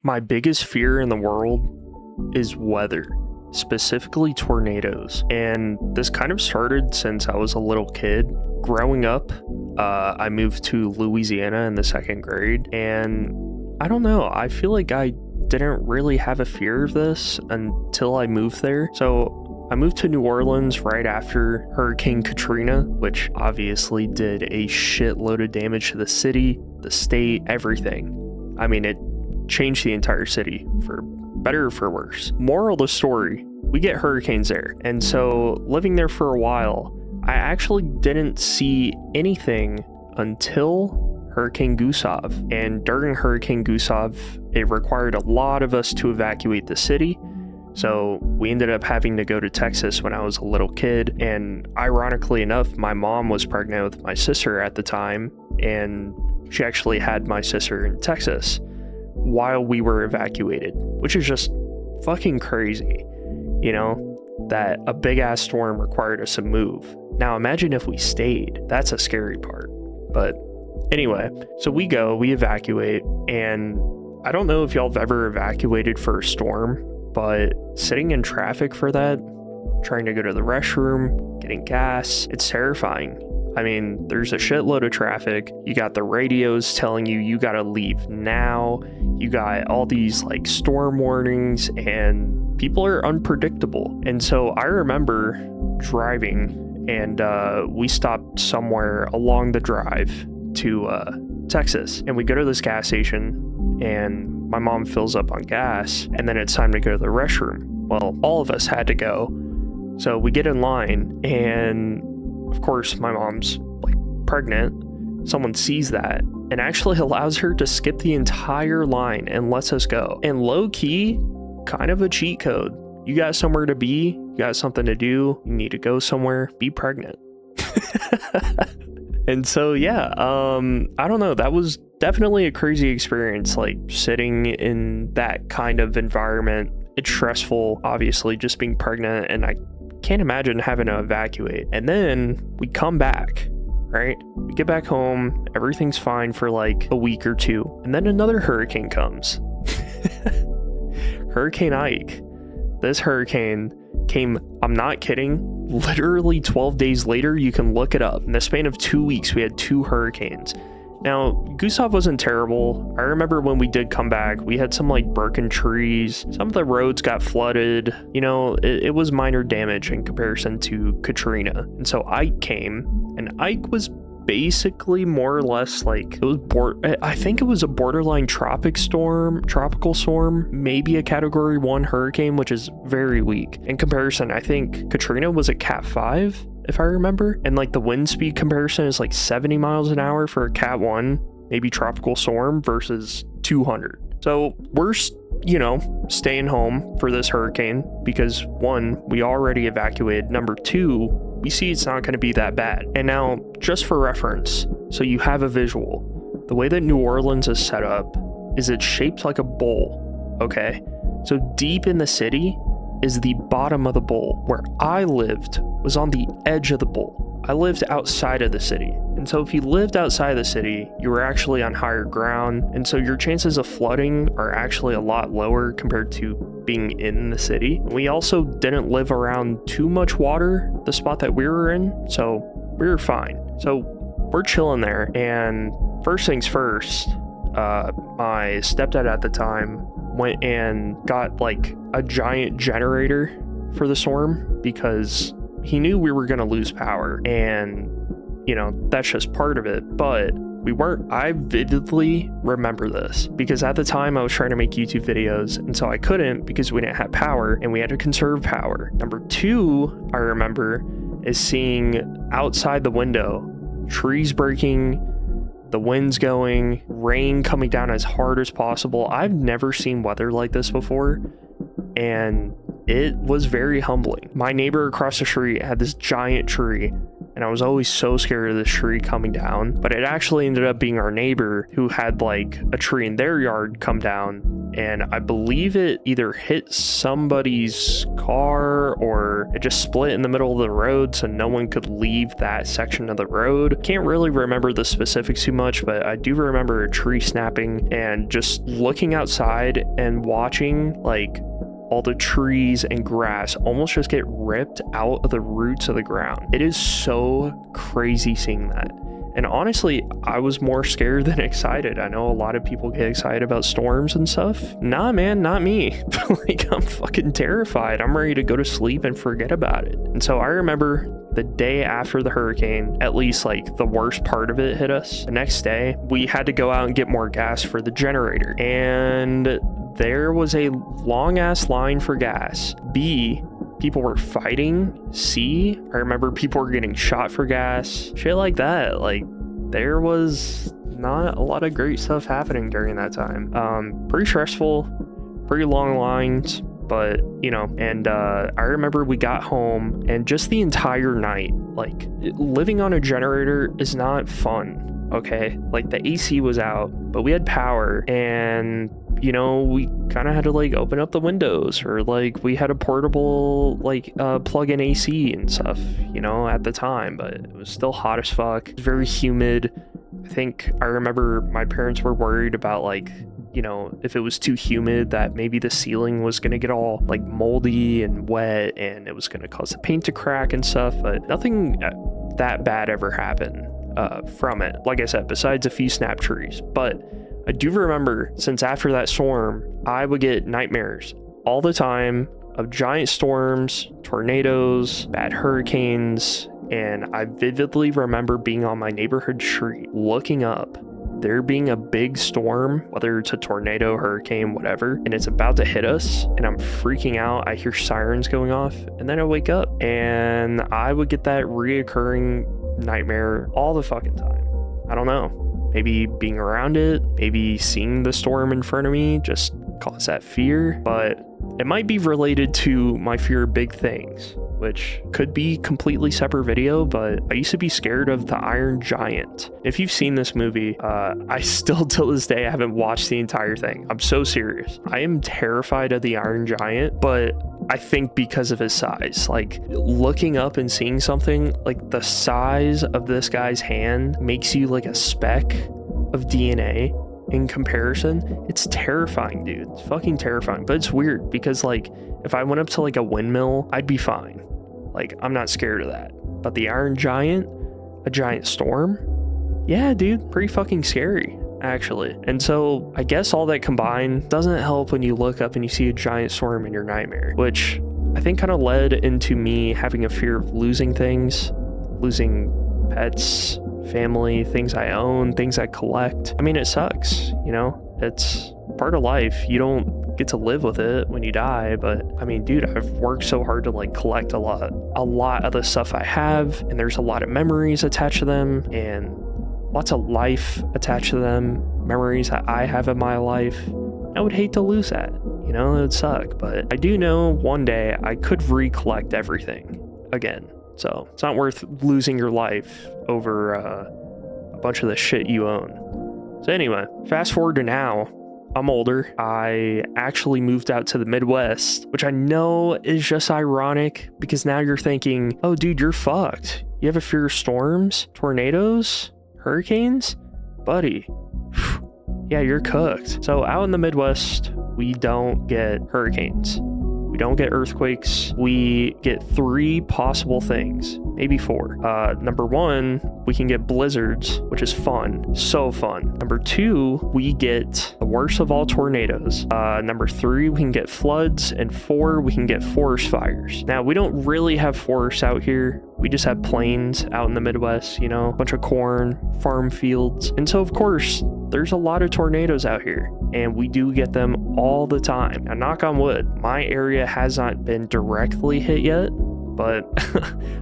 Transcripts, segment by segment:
My biggest fear in the world is weather, specifically tornadoes. And this kind of started since I was a little kid. Growing up, I moved to Louisiana in the 2nd grade, and I don't know, I feel like I didn't really have a fear of this until I moved there. So I moved to New Orleans right after Hurricane Katrina, which obviously did a shitload of damage to the city, the state, everything. I mean, it changed the entire city for better or for worse. Moral of the story, we get hurricanes there. And so living there for a while, I actually didn't see anything until Hurricane Gustav. And during Hurricane Gustav, it required a lot of us to evacuate the city. So we ended up having to go to Texas when I was a little kid. And ironically enough, my mom was pregnant with my sister at the time, and she actually had my sister in Texas while we were evacuated, which is just fucking crazy, you know, that a big ass storm required us to move. Now imagine if we stayed. That's a scary part. But anyway, so we evacuate, and I don't know if y'all have ever evacuated for a storm, but sitting in traffic for that, trying to go to the restroom, getting gas, it's terrifying. I mean, there's a shitload of traffic. You got the radios telling you gotta leave now. You got all these like storm warnings, and people are unpredictable. And so I remember driving, and we stopped somewhere along the drive to Texas, and we go to this gas station, and my mom fills up on gas, and then it's time to go to the restroom. Well, all of us had to go. So we get in line, and of course my mom's like pregnant. Someone sees that and actually allows her to skip the entire line and lets us go. And low key, kind of a cheat code. You got somewhere to be, you got something to do, you need to go somewhere, be pregnant. And so yeah, I don't know, that was definitely a crazy experience, like sitting in that kind of environment. It's stressful, obviously, just being pregnant, and I can't imagine having to evacuate. And then we come back, right? We get back home, everything's fine for like a week or two, and then another hurricane comes. Hurricane Ike. This hurricane came, I'm not kidding, literally 12 days later. You can look it up. In the span of 2 weeks, we had 2 hurricanes. Now, Gustav wasn't terrible. I remember when we did come back, we had some like broken trees. Some of the roads got flooded. You know, it was minor damage in comparison to Katrina. And so Ike came, and Ike was basically more or less like, it was I think it was a borderline tropical storm, maybe a category 1 hurricane, which is very weak. In comparison, I think Katrina was a Cat 5, if I remember, and like the wind speed comparison is like 70 miles an hour for a Cat 1, maybe tropical storm, versus 200. So we're, you know, staying home for this hurricane because 1, we already evacuated. Number 2, we see it's not going to be that bad. And now, just for reference, so you have a visual, the way that New Orleans is set up is it's shaped like a bowl, okay? So deep in the city is the bottom of the bowl. Where I lived was on the edge of the bowl. I lived outside of the city. And so if you lived outside of the city, you were actually on higher ground. And so your chances of flooding are actually a lot lower compared to being in the city. We also didn't live around too much water, the spot that we were in. So we were fine. So we're chilling there. And first things first, my stepdad at the time went and got like a giant generator for the storm because he knew we were going to lose power, and you know, that's just part of it. But I vividly remember this because at the time I was trying to make YouTube videos, and so I couldn't because we didn't have power and we had to conserve power. Number 2, I remember, is seeing outside the window, trees breaking, the wind's going, rain coming down as hard as possible. I've never seen weather like this before, and it was very humbling. My neighbor across the street had this giant tree, and I was always so scared of this tree coming down, but it actually ended up being our neighbor who had like a tree in their yard come down, and I believe it either hit somebody's car or it just split in the middle of the road so no one could leave that section of the road. Can't really remember the specifics too much, but I do remember a tree snapping and just looking outside and watching like all the trees and grass almost just get ripped out of the roots of the ground. It is so crazy seeing that. And honestly, I was more scared than excited. I know a lot of people get excited about storms and stuff. Nah, man, not me. Like, I'm fucking terrified. I'm ready to go to sleep and forget about it. And so I remember the day after the hurricane, at least like the worst part of it hit us, the next day, we had to go out and get more gas for the generator. And there was a long ass line for gas. B, people were fighting. C, I remember people were getting shot for gas. Shit like that. Like, there was not a lot of great stuff happening during that time. Pretty stressful, pretty long lines, but you know, and I remember we got home and just the entire night, like, living on a generator is not fun, okay? Like, the AC was out, but we had power, and you know, we kind of had to like open up the windows, or like we had a portable like plug-in AC and stuff, you know, at the time, but it was still hot as fuck. It was very humid. I think I remember my parents were worried about like, you know, if it was too humid that maybe the ceiling was going to get all like moldy and wet and it was going to cause the paint to crack and stuff, but nothing that bad ever happened from it. Like I said, besides a few snap trees. But I do remember, since after that storm, I would get nightmares all the time of giant storms, tornadoes, bad hurricanes, and I vividly remember being on my neighborhood street, looking up, there being a big storm, whether it's a tornado, hurricane, whatever, and it's about to hit us, and I'm freaking out. I hear sirens going off, and then I wake up, and I would get that reoccurring nightmare all the fucking time. I don't know. Maybe being around it, maybe seeing the storm in front of me just caused that fear, but it might be related to my fear of big things, which could be completely separate video, but I used to be scared of the Iron Giant. If you've seen this movie, I still till this day I haven't watched the entire thing. I'm so serious. I am terrified of the Iron Giant, but I think because of his size, like looking up and seeing something like the size of this guy's hand makes you like a speck of DNA in comparison. It's terrifying, dude. It's fucking terrifying. But it's weird because like if I went up to like a windmill, I'd be fine. Like, I'm not scared of that. But the Iron Giant, a giant storm, yeah, dude, pretty fucking scary, actually. And so I guess all that combined doesn't help when you look up and you see a giant storm in your nightmare, which I think kind of led into me having a fear of losing things, losing pets, family, things I own, things I collect. I mean, it sucks, you know? It's part of life. You don't get to live with it when you die, but I mean, dude, I've worked so hard to like collect a lot of the stuff I have, and there's a lot of memories attached to them and lots of life attached to them, memories that I have in my life. I would hate to lose that, you know? It would suck, but I do know one day I could recollect everything again. So it's not worth losing your life over a bunch of the shit you own. So anyway, fast forward to now. I'm older. I actually moved out to the Midwest, which I know is just ironic because now you're thinking, oh, dude, you're fucked. You have a fear of storms, tornadoes, hurricanes? Buddy, yeah, you're cooked. So out in the Midwest, we don't get hurricanes. We don't get earthquakes. We get 3 possible things, maybe 4. Number 1, we can get blizzards, which is fun, so fun. Number 2, we get the worst of all tornadoes. Number 3, we can get floods, and 4, we can get forest fires. Now, we don't really have forests out here. We just have plains out in the Midwest, you know, a bunch of corn, farm fields. And so, of course, there's a lot of tornadoes out here, and we do get them all the time. Now, knock on wood, my area has not been directly hit yet, but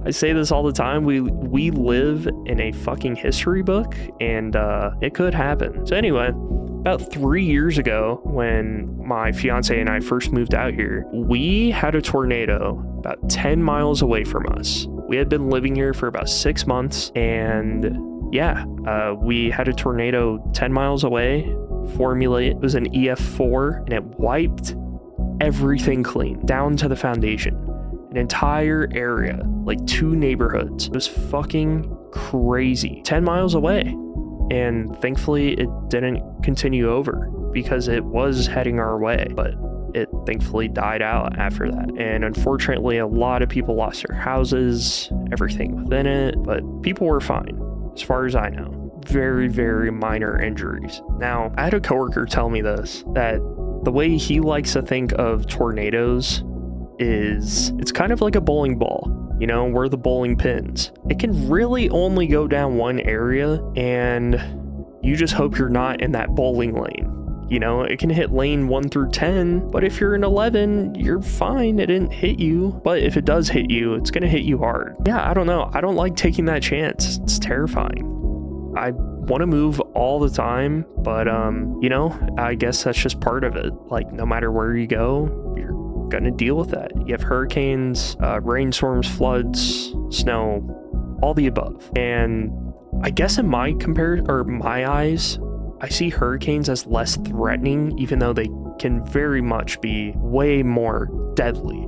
I say this all the time. We live in a fucking history book, and it could happen. So anyway, about 3 years ago, when my fiance and I first moved out here, we had a tornado about 10 miles away from us. We had been living here for about 6 months, and yeah, we had a tornado 10 miles away, formulate. It was an EF4 and it wiped everything clean down to the foundation. An entire area, like 2 neighborhoods. It was fucking crazy. 10 miles away. And thankfully it didn't continue over because it was heading our way, but it thankfully died out after that. And unfortunately, a lot of people lost their houses, everything within it, but people were fine, as far as I know. Very, very minor injuries. Now, I had a coworker tell me this, that the way he likes to think of tornadoes is it's kind of like a bowling ball. You know, where the bowling pins. It can really only go down one area, and you just hope you're not in that bowling lane. You know, it can hit lane 1 through 10, but if you're in 11, you're fine. It didn't hit you. But if it does hit you, it's gonna hit you hard. Yeah, I don't know. I don't like taking that chance. It's terrifying. I want to move all the time, but you know, I guess that's just part of it. Like, no matter where you go, you're gonna deal with that. You have hurricanes, rainstorms, floods, snow, all the above. And I guess in my eyes, I see hurricanes as less threatening, even though they can very much be way more deadly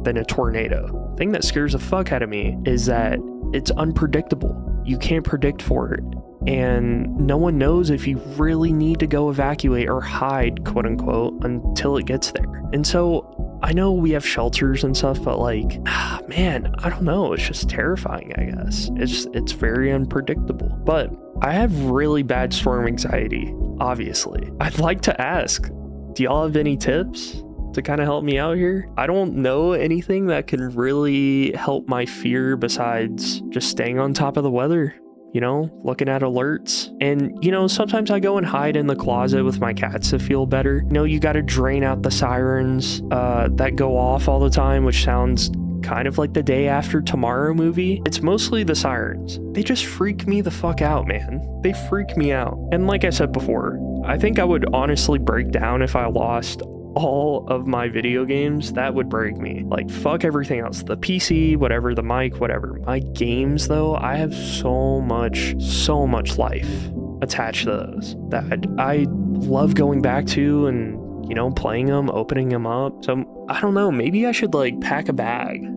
than a tornado. The thing that scares the fuck out of me is that it's unpredictable. You can't predict for it. And no one knows if you really need to go evacuate or hide, quote unquote, until it gets there. And so I know we have shelters and stuff, but like, man, I don't know. It's just terrifying, I guess. It's very unpredictable. But I have really bad storm anxiety, obviously. I'd like to ask, do y'all have any tips to kind of help me out here? I don't know anything that can really help my fear besides just staying on top of the weather. You know, looking at alerts. And, you know, sometimes I go and hide in the closet with my cats to feel better. You know, you got to drain out the sirens that go off all the time, which sounds kind of like the Day After Tomorrow movie. It's mostly the sirens. They just freak me the fuck out, man. They freak me out. And like I said before, I think I would honestly break down if I lost all of my video games. That would break me. Like, fuck everything else. The PC, whatever, the mic, whatever. My games, though, I have so much life attached to those that I love going back to and, you know, playing them, opening them up. So, I don't know. Maybe I should, like, pack a bag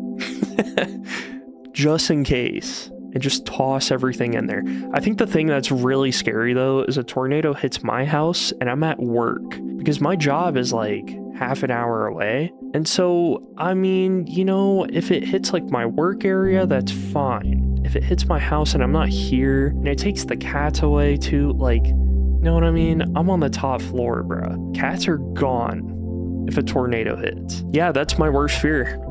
just in case and just toss everything in there. I think the thing that's really scary, though, is a tornado hits my house and I'm at work because my job is like half an hour away. And so, I mean, you know, if it hits like my work area, that's fine. If it hits my house and I'm not here and it takes the cats away too, like, you know what I mean? I'm on the top floor, bruh. Cats are gone if a tornado hits. Yeah, that's my worst fear.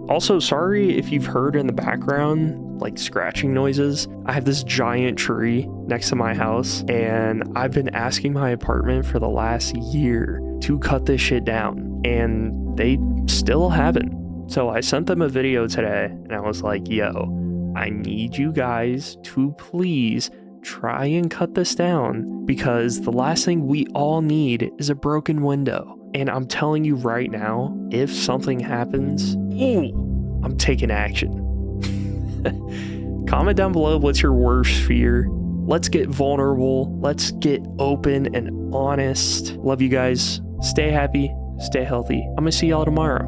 Also, sorry if you've heard in the background like scratching noises. I have this giant tree next to my house and I've been asking my apartment for the last year to cut this shit down and they still haven't. So I sent them a video today and I was like, yo, I need you guys to please try and cut this down because the last thing we all need is a broken window. And I'm telling you right now, if something happens, I'm taking action. Comment down below what's your worst fear. Let's get vulnerable. Let's get open and honest. Love you guys. Stay happy. Stay healthy. I'm gonna see y'all tomorrow.